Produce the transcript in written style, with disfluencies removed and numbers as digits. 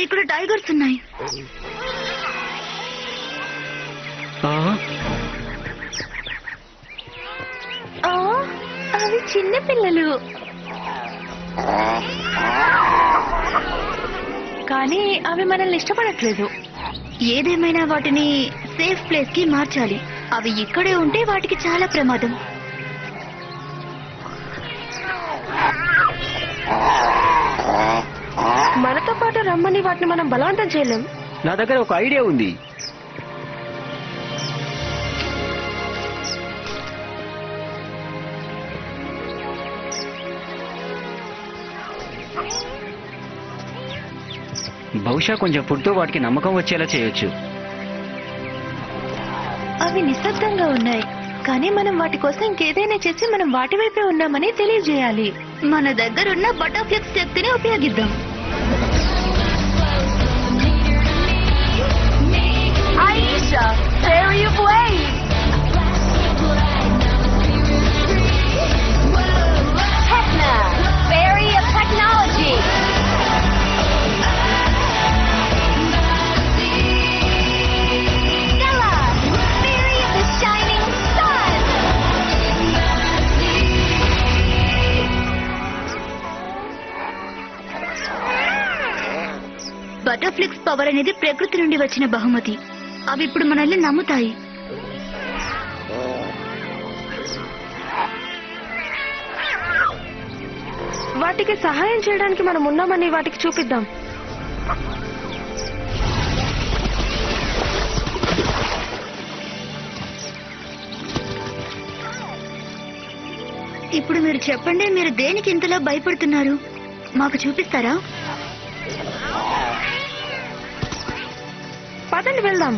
ఇక్కడ టైగర్స్ ఉన్నాయి. అవి చిన్న పిల్లలు, కానీ అవి మనల్ని ఇష్టపడట్లేదు. ఏదేమైనా వాటిని సేఫ్ ప్లేస్ కి మార్చాలి. అవి ఇక్కడే ఉంటే వాటికి చాలా ప్రమాదం. మనతో పాటు రమ్మని వాటిని మనం బలవంతం చేయలేం. నా దగ్గర ఒక ఐడియా ఉంది. బహుశా కొంచెం ఫుడ్తో వాటికి నమ్మకం వచ్చేలా చేయొచ్చు. అవి నిశ్శబ్దంగా ఉన్నాయి, కానీ మనం వాటి కోసం ఇంకేదైనా చేసి మనం వాటి వైపే ఉన్నామని తెలియజేయాలి. మన దగ్గరున్న బటర్ఫ్లెక్స్ శక్తిని ఉపయోగిద్దాం. Aisha, Fairy of Waves. Techna, Fairy of Technology. Stella, Fairy of the Shining Sun. బటర్ఫ్లెక్స్ పవర్ అనేది ప్రకృతి నుండి వచ్చిన బహుమతి. అవి ఇప్పుడు మనల్ని నమ్ముతాయి. వాటికి సహాయం చేయడానికి మనం ఉన్నామని వాటికి చూపిద్దాం. ఇప్పుడు మీరు చెప్పండి, మీరు దేనికి ఇంతలా భయపడుతున్నారు? మాకు చూపిస్తారా? పదండి వెళ్దాం.